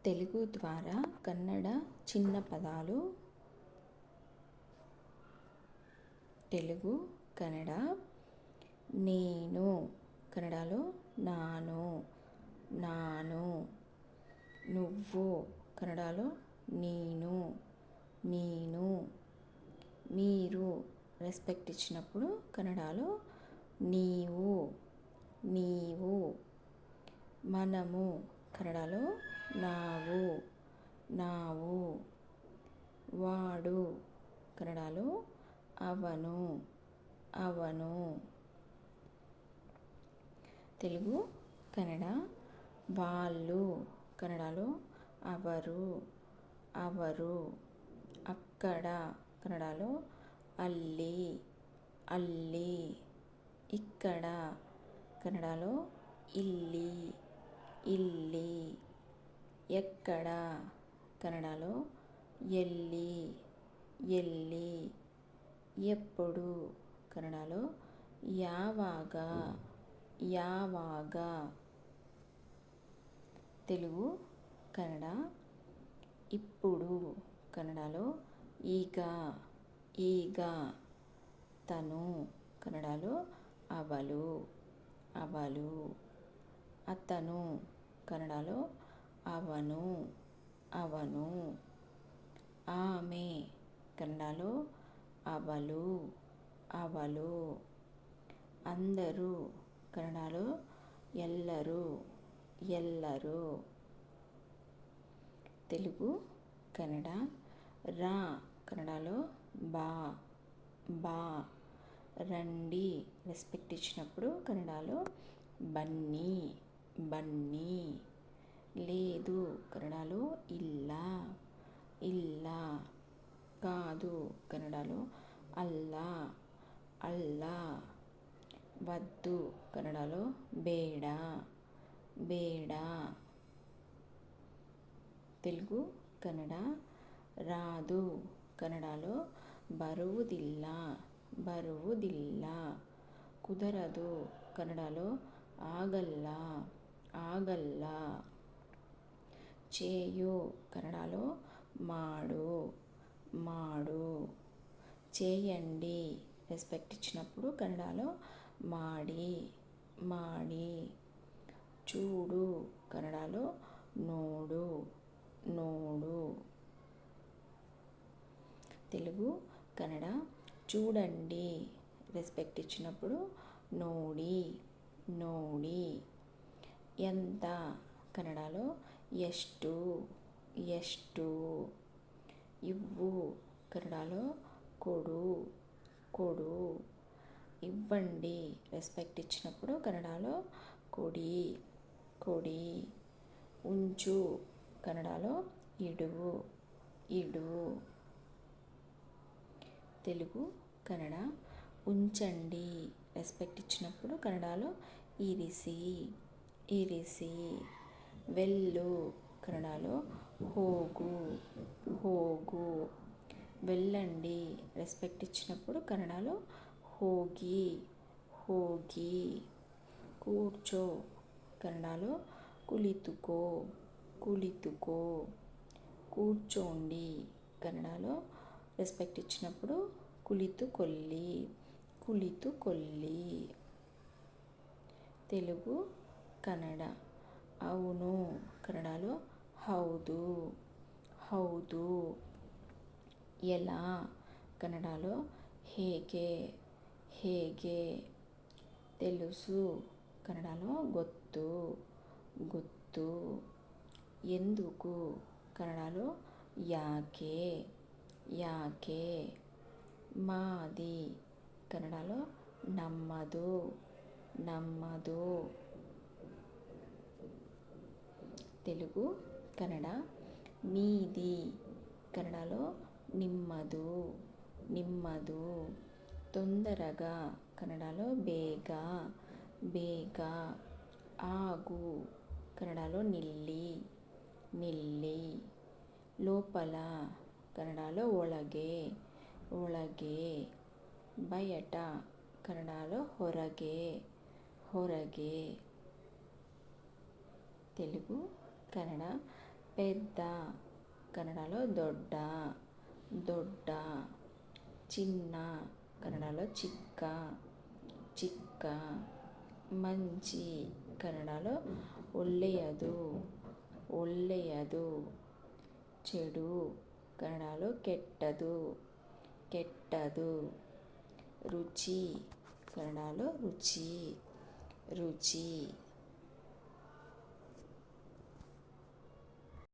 తెలుగు ద్వారా కన్నడ చిన్న పదాలు. తెలుగు కన్నడ నేను, కన్నడలో నాను, నాను. నువ్వు, కన్నడలో నీను, నీను. మీరు రెస్పెక్ట్ ఇచ్చినప్పుడు కన్నడలో నీవు, నీవు. మనము, కన్నడలో నావు, నావు. వాడు, కన్నడలో అవను, అవను. తెలుగు కన్నడ వాళ్ళు, కన్నడలో ಅವರು, ಅವರು. అక్కడ, కన్నడలో ಅಲ್ಲಿ, ಅಲ್ಲಿ. ఇక్కడ, కన్నడలో ಇಲ್ಲಿ, ಇಲ್ಲಿ. ఎక్కడ, కన్నడలో ఎಲ್ಲಿ, ఎಲ್ಲಿ. ఎప్పుడు, కన్నడలో యావాగ, యావాగ. తెలుగు కన్నడ ఇప్పుడు, కన్నడలో ಈಗ, ಈಗ. తను, కన్నడలో ಅವಳು, ಅವಳು. అతను, కన్నడలో ಅವನು, ಅವನು. ఆమె, కన్నడలో ಅವಳು, ಅವಳು. అందరూ, కన్నడలో ಎಲ್ಲರೂ, ಎಲ್ಲರೂ. తెలుగు కన్నడ రా, కన్నడలో బా, బా. రండి రెస్పెక్ట్ ఇచ్చినప్పుడు కన్నడలో బన్నీ, బన్నీ. లేదు, కన్నడలో ಇಲ್ಲ, ಇಲ್ಲ. కాదు, కన్నడలో అల్ల, అల్ల. వద్దు, కన్నడలో ಬೇಡ, ಬೇಡ. తెలుగు కన్నడ రాదు, కన్నడలో ಬರುವುದಿಲ್ಲ, ಬರುವುದಿಲ್ಲ. కుదరదు, కన్నడలో ಆಗಲ್ಲ, ಆಗಲ್ಲ. చేయు, కన్నడలో మాడు, మాడు. చేయండి రెస్పెక్ట్ ఇచ్చినప్పుడు కన్నడలో ಮಾಡಿ, ಮಾಡಿ. చూడు, కన్నడలో ನೋಡು, ನೋಡು. తెలుగు కన్నడ చూడండి రెస్పెక్ట్ ఇచ్చినప్పుడు ನೋಡಿ, ನೋಡಿ. ఎంత, కన్నడలో ಎಷ್ಟು, ಎಷ್ಟು. ఇవ్వు, కన్నడలో కొడు, కొడు. ఇవ్వండి రెస్పెక్ట్ ఇచ్చినప్పుడు కన్నడలో కొడి, కొడి. ఉంచు, కన్నడలో ఇడు, ఇడు. తెలుగు కన్నడ ఉంచండి రెస్పెక్ట్ ఇచ్చినప్పుడు కన్నడలో ఇరిసి, ఇరిసి. వెళ్ళు, కన్నడలో ಹೋಗು, ಹೋಗು. వెళ్ళండి రెస్పెక్ట్ ఇచ్చినప్పుడు కన్నడలో ಹೋಗಿ, ಹೋಗಿ. కూర్చో, కన్నడలో కుಳಿತುಕೋ, కుಳಿತುಕೋ. కూర్చోండి, కన్నడలో రెస్పెక్ట్ ఇచ్చినప్పుడు కుಳಿತುಕೊಳ್ಳಿ, కుಳಿತುಕೊಳ್ಳಿ. తెలుగు కన్నడ అవును, కన్నడలో ಹೌದು, ಹೌದು. ఎలా, కన్నడలో ಹೇಗೆ, ಹೇಗೆ. తెలుసు, కన్నడలో ಗೊತ್ತು, ಗೊತ್ತು. ఎందుకు, కన్నడలో ಯಾಕೆ, ಯಾಕೆ. మాది, కన్నడలో ನಮ್ಮದು, ನಮ್ಮದು. తెలుగు కన్నడ మీది, కన్నడలో నిమ్మదు, నిమ్మదు. తొందరగా, కన్నడలో ಬೇಗ, ಬೇಗ. ఆగు, కన్నడలో నిಲ್ಲಿ, నిಲ್ಲಿ. లోపల, కన్నడలో ಒಳಗೆ, ಒಳಗೆ. బయట, కన్నడలో ಹೊರಗೆ, ಹೊರಗೆ. తెలుగు కన్నడ పెద్ದ కన్నడలో దೊಡ್ಡ, దೊಡ್ಡ. చిన్న కన్నడలో చిಕ್ಕ, చిಕ್ಕ. మంచి కన్నడలో ಒಳ್ಳೆಯದು, ಒಳ್ಳೆಯದು. చెడు కన్నడలో ಕೆಟ್ಟದು, ಕೆಟ್ಟದು. రుచి కన్నడలో రుచి, రుచి.